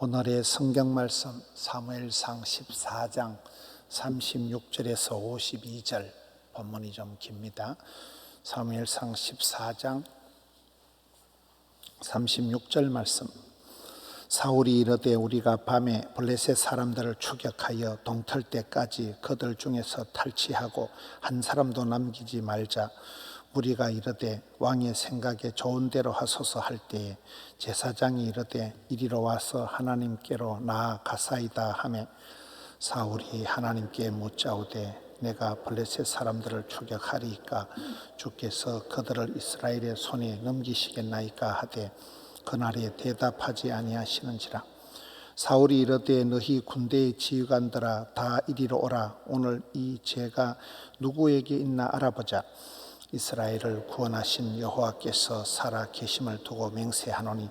오늘의 성경 말씀 사무엘상 14장 36절에서 52절 본문이 좀 깁니다. 사무엘상 14장 36절 말씀. 사울이 이르되 우리가 밤에 블레셋 사람들을 추격하여 동틀 때까지 그들 중에서 탈취하고 한 사람도 남기지 말자. 우리가 이르되 왕의 생각에 좋은 대로 하소서 할 때에 제사장이 이르되 이리로 와서 하나님께로 나아가사이다 하매 사울이 하나님께 묻자오되 내가 블레셋 사람들을 추격하리이까 주께서 그들을 이스라엘의 손에 넘기시겠나이까 하되 그날에 대답하지 아니하시는지라. 사울이 이르되 너희 군대의 지휘관들아 다 이리로 오라. 오늘 이 죄가 누구에게 있나 알아보자. 이스라엘을 구원하신 여호와께서 살아 계심을 두고 맹세하노니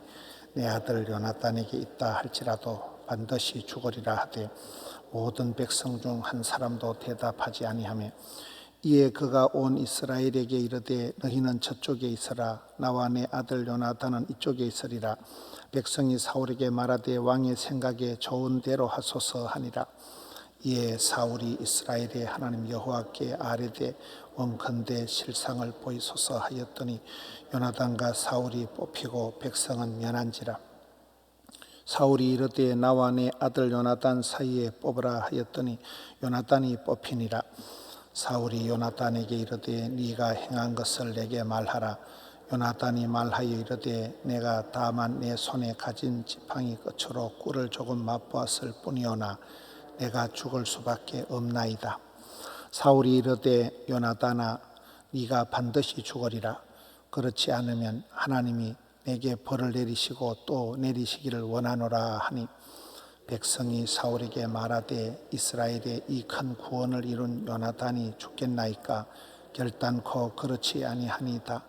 내 아들 요나단에게 있다 할지라도 반드시 죽으리라 하되 모든 백성 중 한 사람도 대답하지 아니하며 이에 그가 온 이스라엘에게 이르되 너희는 저쪽에 있으라. 나와 내 아들 요나단은 이쪽에 있으리라. 백성이 사울에게 말하되 왕의 생각에 좋은 대로 하소서 하니라. 이에 사울이 이스라엘의 하나님 여호와께 아뢰되 원컨대 실상을 보이소서 하였더니 요나단과 사울이 뽑히고 백성은 면한지라. 사울이 이르되 나와 내 아들 요나단 사이에 뽑으라 하였더니 요나단이 뽑히니라. 사울이 요나단에게 이르되 네가 행한 것을 내게 말하라. 요나단이 말하여 이르되 내가 다만 내 손에 가진 지팡이 끝으로 꿀을 조금 맛보았을 뿐이오나 내가 죽을 수밖에 없나이다. 사울이 이르되 요나단아 네가 반드시 죽으리라. 그렇지 않으면 하나님이 내게 벌을 내리시고 또 내리시기를 원하노라 하니 백성이 사울에게 말하되 이스라엘의 이 큰 구원을 이룬 요나단이 죽겠나이까. 결단코 그렇지 아니하니이다.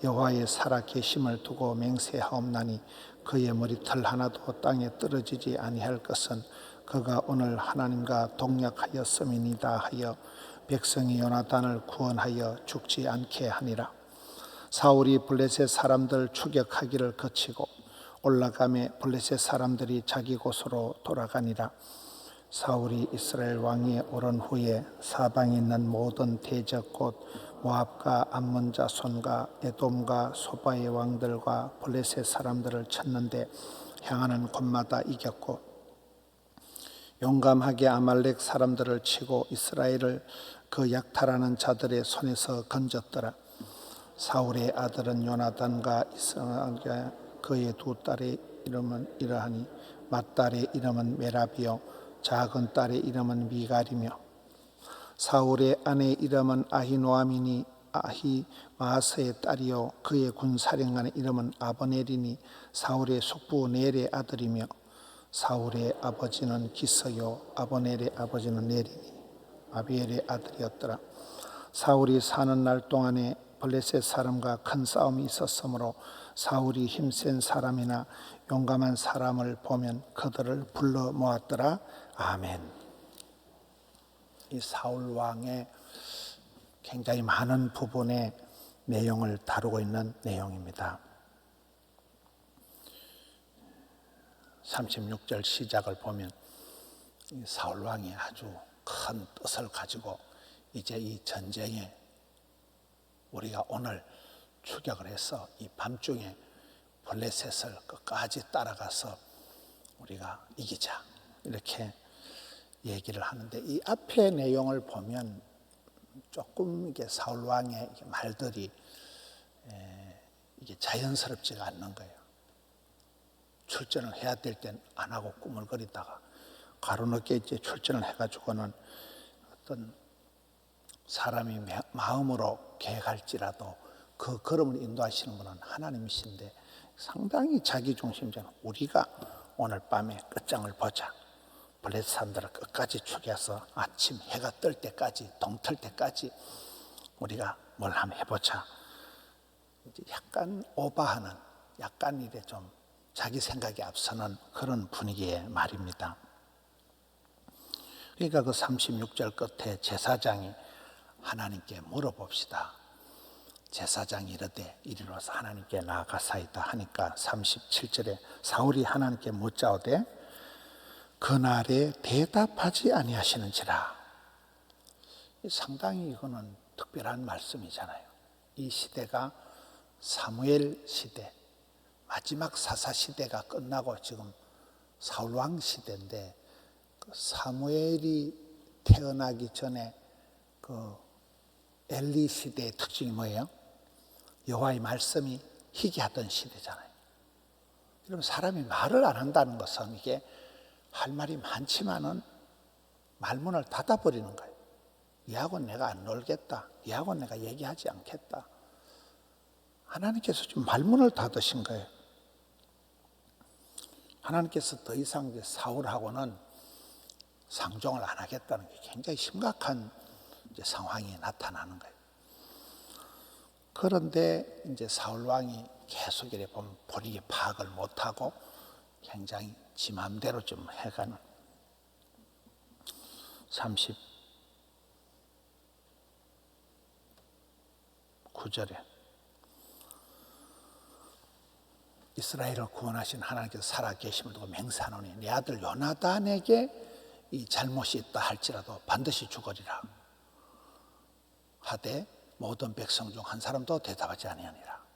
여호와의 살아 계심을 두고 맹세하옵나니 그의 머리털 하나도 땅에 떨어지지 아니할 것은 그가 오늘 하나님과 동역하였음이니이다 하여 백성이 요나단을 구원하여 죽지 않게 하니라. 사울이 블레셋 사람들 추격하기를 거치고 올라가매 블레셋 사람들이 자기 곳으로 돌아가니라. 사울이 이스라엘 왕위에 오른 후에 사방에 있는 모든 대적 곧 모압과 암몬 자손과 에돔과 소바의 왕들과 블레셋 사람들을 쳤는데 향하는 곳마다 이겼고 용감하게 아말렉 사람들을 치고 이스라엘을 그 약탈하는 자들의 손에서 건졌더라. 사울의 아들은 요나단과 이스라엘과 그의 두 딸의 이름은 이러하니 맏딸의 이름은 메라비요 작은 딸의 이름은 미갈이며 사울의 아내 이름은 아히노아미니 아히마아스의 딸이요 그의 군사령관의 이름은 아버넬이니 사울의 숙부 넬의 아들이며 사울의 아버지는 기스요 아버넬의 아버지는 넬이니 아비엘의 아들이었더라. 사울이 사는 날 동안에 블레셋 사람과 큰 싸움이 있었으므로 사울이 힘센 사람이나 용감한 사람을 보면 그들을 불러 모았더라. 아멘. 이 사울 왕의 굉장히 많은 부분의 내용을 다루고 있는 내용입니다. 36절 시작을 보면 사울 왕이 아주 큰 뜻을 가지고 이제 이 전쟁에 우리가 오늘 추격을 해서 이 밤중에 블레셋을 끝까지 따라가서 우리가 이기자 이렇게 얘기를 하는데 이 앞의 내용을 보면 조금 이게 사울 왕의 말들이 이게 자연스럽지가 않는 거예요. 출전을 해야 될 땐 안 하고 꾸물거리다가 가로늦게 이제 출전을 해가지고는 어떤 사람이 마음으로 계획할지라도 그 걸음을 인도하시는 분은 하나님이신데 상당히 자기중심적인 우리가 오늘 밤에 끝장을 보자. 블레셋 사람들을 끝까지 추격해서 아침 해가 뜰 때까지 동틀 때까지 우리가 뭘 한번 해보자. 이제 약간 오버하는 약간 이래 좀 자기 생각에 앞서는 그런 분위기의 말입니다. 그러니까 그 36절 끝에 제사장이 하나님께 물어봅시다. 제사장이 이르되 이리로 와서 하나님께 나아가사이다 하니까 37절에 사울이 하나님께 묻자오되 그날에 대답하지 아니하시는지라. 상당히 이거는 특별한 말씀이잖아요. 이 시대가 사무엘 시대, 마지막 사사 시대가 끝나고 지금 사울왕 시대인데, 그 사무엘이 태어나기 전에 그 엘리 시대의 특징이 뭐예요? 여호와의 말씀이 희귀하던 시대잖아요. 여러분, 사람이 말을 안 한다는 것은 이게 할 말이 많지만은 말문을 닫아버리는 거예요. 얘하고는 내가 안 놀겠다. 얘하고는 내가 얘기하지 않겠다. 하나님께서 좀 말문을 닫으신 거예요. 하나님께서 더 이상 이제 사울하고는 상종을 안 하겠다는 게 굉장히 심각한 이제 상황이 나타나는 거예요. 그런데 이제 사울 왕이 계속 이래 보면 본인이 파악을 못하고 굉장히 지 맘대로 좀 해가는 39절에 이스라엘을 구원하신 하나님께서 살아계심을 두고 맹세하노니 내 아들 요나단에게 이 잘못이 있다 할지라도 반드시 죽으리라 하되 모든 백성 중 한 사람도 대답하지 아니하니라.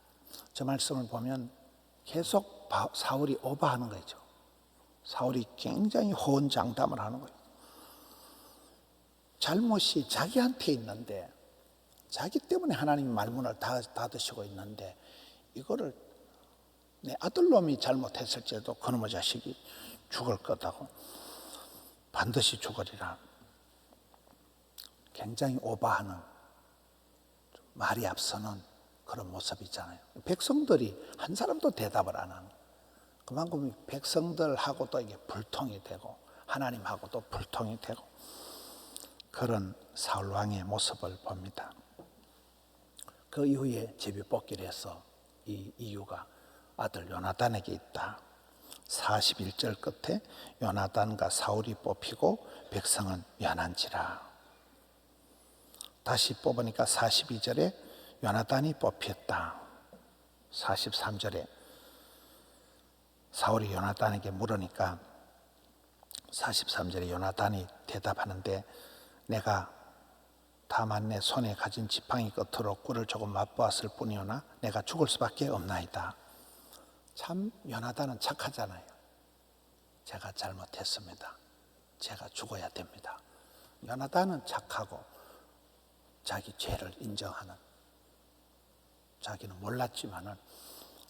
저 말씀을 보면 계속 사울이 오버하는 거죠. 사울이 굉장히 호언장담을 하는 거예요. 잘못이 자기한테 있는데, 자기 때문에 하나님이 말문을 닫으시고 있는데, 이거를 내 아들놈이 잘못했을지라도 그놈의 자식이 죽을 거다고, 반드시 죽으리라. 굉장히 오버하는, 말이 앞서는 그런 모습이 있잖아요. 백성들이 한 사람도 대답을 안 하는, 그만큼 백성들하고도 이게 불통이 되고 하나님하고도 불통이 되고 그런 사울 왕의 모습을 봅니다. 그 이후에 제비 뽑기를 해서 이 이유가 아들 요나단에게 있다. 41절 끝에 요나단과 사울이 뽑히고 백성은 면한지라. 다시 뽑으니까 42절에 요나단이 뽑혔다. 43절에 사울이 요나단에게 물으니까 43절에 요나단이 대답하는데 내가 다만 내 손에 가진 지팡이 끝으로 꿀을 조금 맛보았을 뿐이오나 내가 죽을 수밖에 없나이다. 참 요나단은 착하잖아요. 제가 잘못했습니다. 제가 죽어야 됩니다. 요나단은 착하고 자기 죄를 인정하는, 자기는 몰랐지만은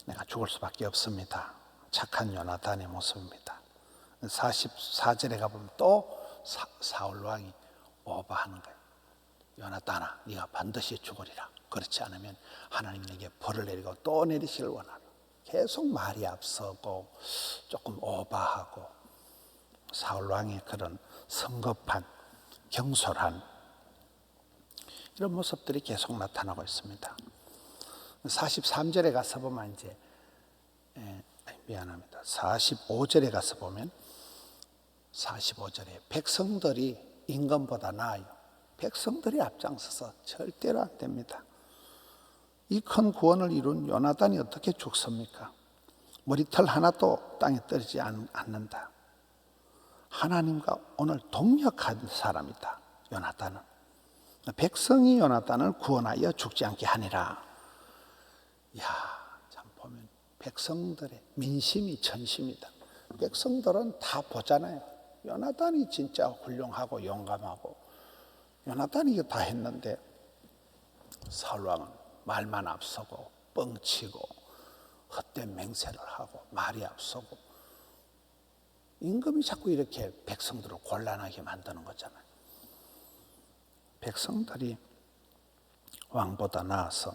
내가 죽을 수밖에 없습니다. 착한 요나단의 모습입니다. 44절에 가보면 또 사울 왕이 오버하는 거예요. 요나단아, 네가 반드시 죽으리라. 그렇지 않으면 하나님 내게 벌을 내리고 또 내리시길 원하라. 계속 말이 앞서고 조금 오버하고 사울 왕의 그런 성급한, 경솔한 이런 모습들이 계속 나타나고 있습니다. 43절에 가서 보면 이제 미안합니다. 45절에 가서 보면 45절에 백성들이 임금보다 나아요. 백성들이 앞장서서 절대로 안 됩니다. 이 큰 구원을 이룬 요나단이 어떻게 죽습니까? 머리털 하나도 땅에 떨어지지 않는다. 하나님과 오늘 동역한 사람이다. 요나단은. 백성이 요나단을 구원하여 죽지 않게 하니라. 이야, 참 보면 백성들의 민심이 전심이다. 백성들은 다 보잖아요. 요나단이 진짜 훌륭하고 용감하고 요나단이 이거 다 했는데 사울 왕은 말만 앞서고 뻥치고 헛된 맹세를 하고 말이 앞서고 임금이 자꾸 이렇게 백성들을 곤란하게 만드는 거잖아요. 백성들이 왕보다 나아서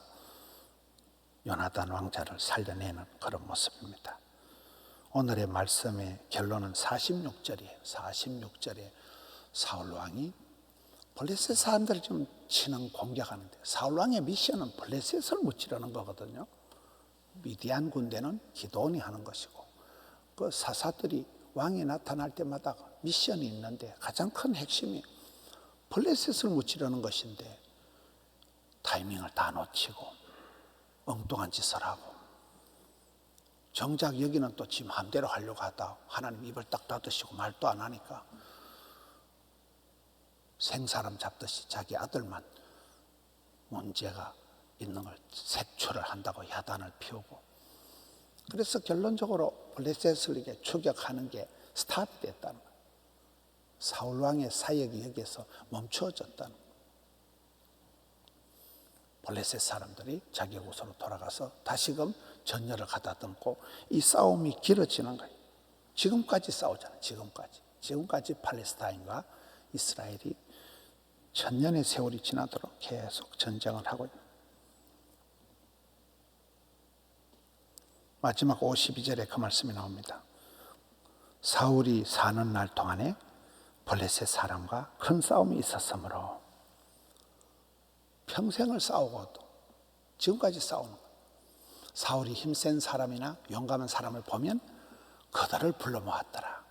요나단 왕자를 살려내는 그런 모습입니다. 오늘의 말씀의 결론은 46절이에요. 46절에 사울 왕이 블레셋 사람들을 좀 치는 공격하는데 사울 왕의 미션은 블레셋을 무찌르는 거거든요. 미디안 군대는 기도원이 하는 것이고 그 사사들이 왕이 나타날 때마다 미션이 있는데 가장 큰 핵심이 블레셋을 무찌르는 것인데 타이밍을 다 놓치고 엉뚱한 짓을 하고 정작 여기는 또 지 마음대로 하려고 하다 하나님 입을 딱 닫으시고 말도 안 하니까 생사람 잡듯이 자기 아들만 문제가 있는 걸 색출을 한다고 야단을 피우고, 그래서 결론적으로 블레셋을 이렇게 추격하는 게 스탑이 됐다는 거예요. 사울 왕의 사역이 여기에서 멈추어졌다는 거예요. 블레셋 사람들이 자기 곳으로 돌아가서 다시금 전열을 가다듬고 이 싸움이 길어지는 거예요. 지금까지 싸우잖아요. 지금까지 팔레스타인과 이스라엘이 천년의 세월이 지나도록 계속 전쟁을 하고 있는 거예요. 마지막 52절에 그 말씀이 나옵니다. 사울이 사는 날 동안에 블레셋 사람과 큰 싸움이 있었으므로, 평생을 싸우고도 지금까지 싸우는 거예요. 사울이 힘센 사람이나 용감한 사람을 보면 그들을 불러 모았더라.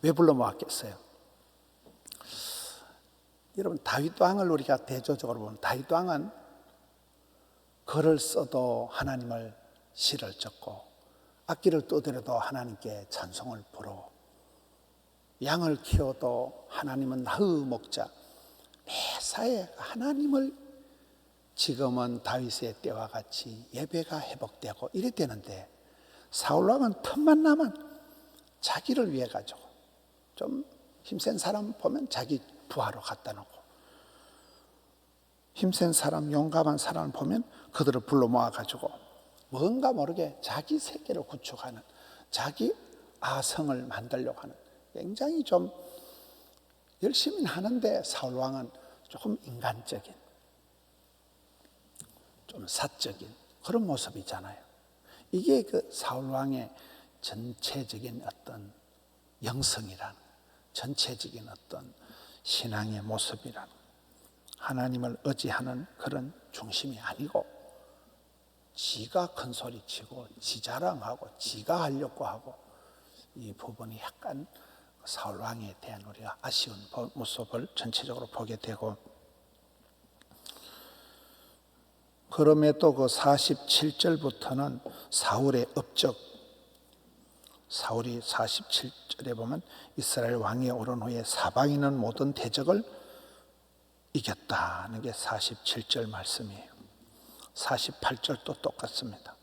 왜 불러 모았겠어요? 여러분, 다윗 왕을 우리가 대조적으로 보면 다윗 왕은 글을 써도 하나님을 시를 적고 악기를 떠들어도 하나님께 찬송을 부르고 양을 키워도 하나님은 나의 목자, 매사에 하나님을, 지금은 다윗의 때와 같이 예배가 회복되고 이래 되는데 사울 왕은 틈만 나면 자기를 위해 가지고 좀 힘센 사람 보면 자기 부하로 갖다 놓고, 힘센 사람, 용감한 사람을 보면 그들을 불러 모아 가지고 뭔가 모르게 자기 세계를 구축하는, 자기 아성을 만들려고 하는, 굉장히 좀 열심히 하는데 사울 왕은 조금 인간적인, 좀 사적인 그런 모습이잖아요. 이게 그 사울 왕의 전체적인 어떤 영성이란, 전체적인 어떤 신앙의 모습이란, 하나님을 의지하는 그런 중심이 아니고 지가 큰 소리치고 지 자랑하고 지가 하려고 하고, 이 부분이 약간 사울 왕에 대한 우리가 아쉬운 모습을 전체적으로 보게 되고, 그럼에도 그 47절부터는 사울의 업적, 사울이 47절에 보면 이스라엘 왕이 오른 후에 사방이는 모든 대적을 이겼다는 게 47절 말씀이에요. 48절도 똑같습니다.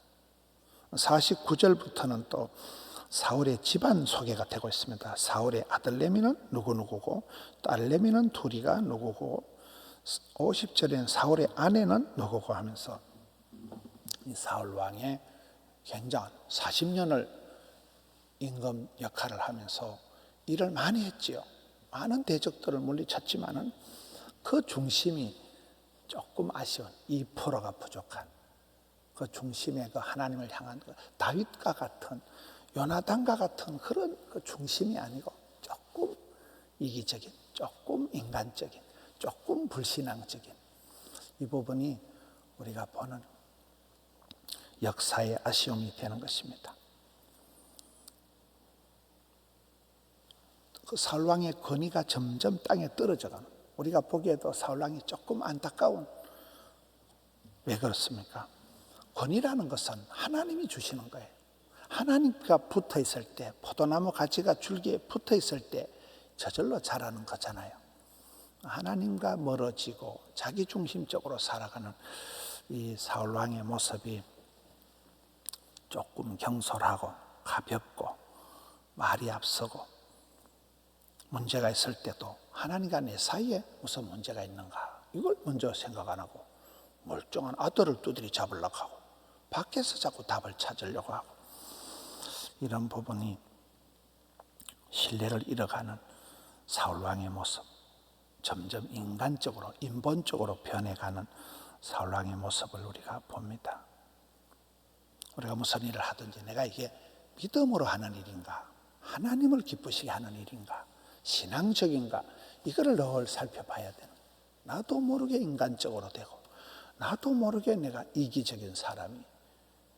49절부터는 또 사울의 집안 소개가 되고 있습니다. 사울의 아들 레미는 누구누구고 딸 레미는 둘이가 누구고, 50절에는 사울의 아내는 누구고 하면서 이 사울 왕의 굉장한 40년을 임금 역할을 하면서 일을 많이 했지요. 많은 대적들을 물리쳤지만은 그 중심이 조금 아쉬운 2%가 부족한, 그 중심의 그 하나님을 향한 그 다윗과 같은, 요나단과 같은 그런 그 중심이 아니고 조금 이기적인, 조금 인간적인, 조금 불신앙적인 이 부분이 우리가 보는 역사의 아쉬움이 되는 것입니다. 그 사울 왕의 권위가 점점 땅에 떨어져가는, 우리가 보기에도 사울 왕이 조금 안타까운, 왜 그렇습니까? 권위라는 것은 하나님이 주시는 거예요. 하나님과 붙어 있을 때, 포도나무 가지가 줄기에 붙어 있을 때 저절로 자라는 거잖아요. 하나님과 멀어지고 자기 중심적으로 살아가는 이 사울 왕의 모습이 조금 경솔하고 가볍고 말이 앞서고, 문제가 있을 때도 하나님과 내 사이에 무슨 문제가 있는가 이걸 먼저 생각 안 하고 멀쩡한 아들을 두드리 잡으려고 하고 밖에서 자꾸 답을 찾으려고 하고, 이런 부분이 신뢰를 잃어가는 사울 왕의 모습, 점점 인간적으로, 인본적으로 변해가는 사울 왕의 모습을 우리가 봅니다. 우리가 무슨 일을 하든지 내가 이게 믿음으로 하는 일인가, 하나님을 기쁘시게 하는 일인가, 신앙적인가, 이거를 늘 살펴봐야 되는, 나도 모르게 인간적으로 되고 나도 모르게 내가 이기적인 사람이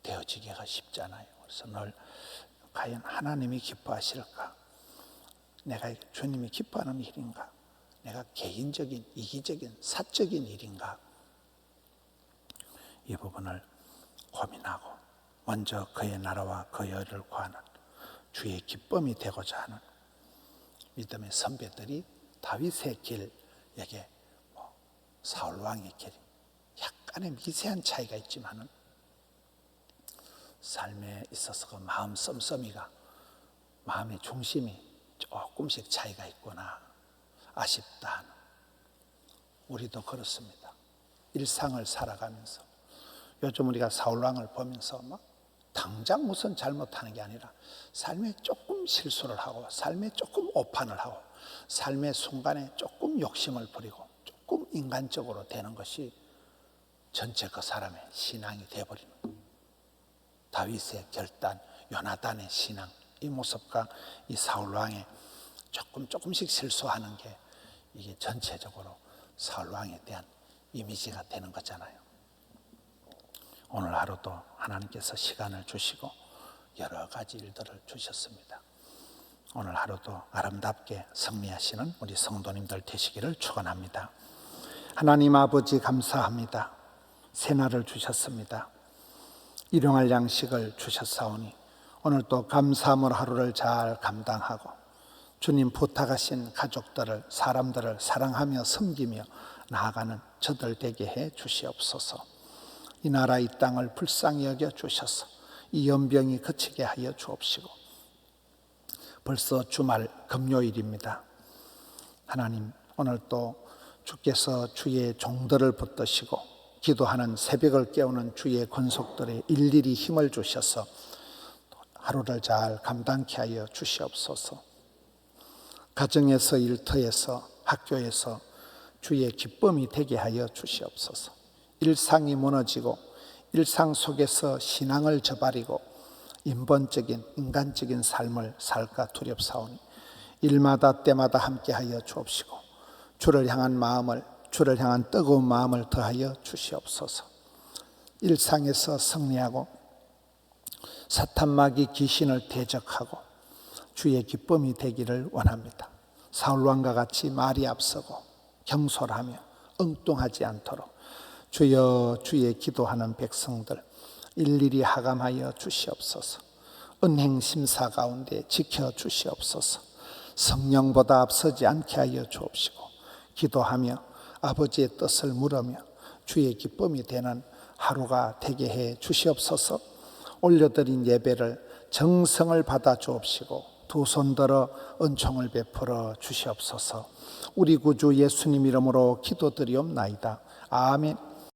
되어지기가 쉽잖아요. 그래서 늘 과연 하나님이 기뻐하실까, 내가 주님이 기뻐하는 일인가, 내가 개인적인 이기적인 사적인 일인가, 이 부분을 고민하고 먼저 그의 나라와 그의 의를 구하는 주의 기쁨이 되고자 하는 믿음의 선배들이 다윗의 길, 여기에 사울 왕의 길, 약간의 미세한 차이가 있지만은 삶에 있어서 그 마음 씀씀이가, 마음의 중심이 조금씩 차이가 있구나, 아쉽다. 우리도 그렇습니다. 일상을 살아가면서 요즘 우리가 사울 왕을 보면서 막 당장 무슨 잘못하는 게 아니라 삶에 조금 실수를 하고, 삶에 조금 오판을 하고, 삶의 순간에 조금 욕심을 부리고 조금 인간적으로 되는 것이 전체 그 사람의 신앙이 되어버리는 거예요. 다윗의 결단, 요나단의 신앙, 이 모습과 이 사울 왕의 조금씩 실수하는 게 이게 전체적으로 사울 왕에 대한 이미지가 되는 거잖아요. 오늘 하루도 하나님께서 시간을 주시고 여러 가지 일들을 주셨습니다. 오늘 하루도 아름답게 승리하시는 우리 성도님들 되시기를 축원합니다. 하나님 아버지 감사합니다. 새날을 주셨습니다. 일용할 양식을 주셨사오니 오늘 또 감사함으로 하루를 잘 감당하고 주님 부탁하신 가족들을, 사람들을 사랑하며 섬기며 나아가는 저들 되게 해 주시옵소서. 이 나라 이 땅을 불쌍히 여겨 주셔서 이 연병이 그치게 하여 주옵시고, 벌써 주말 금요일입니다. 하나님, 오늘 또 주께서 주의 종들을 붙드시고 기도하는 새벽을 깨우는 주의 권속들에 일일이 힘을 주셔서 하루를 잘 감당케 하여 주시옵소서. 가정에서, 일터에서, 학교에서 주의 기쁨이 되게 하여 주시옵소서. 일상이 무너지고 일상 속에서 신앙을 저버리고 인본적인, 인간적인 삶을 살까 두렵사오니 일마다 때마다 함께하여 주옵시고 주를 향한 마음을, 주를 향한 뜨거운 마음을 더하여 주시옵소서. 일상에서 승리하고 사탄마귀 귀신을 대적하고 주의 기쁨이 되기를 원합니다. 사울왕과 같이 말이 앞서고 경솔하며 엉뚱하지 않도록 주여, 주의 기도하는 백성들 일일이 하감하여 주시옵소서. 은행 심사 가운데 지켜주시옵소서. 성령보다 앞서지 않게 하여 주옵시고 기도하며 아버지의 뜻을 물으며 주의 기쁨이 되는 하루가 되게 해 주시옵소서. 올려드린 예배를 정성을 받아 주옵시고 두 손 들어 은총을 베풀어 주시옵소서. 우리 구주 예수님 이름으로 기도드리옵나이다. 아멘.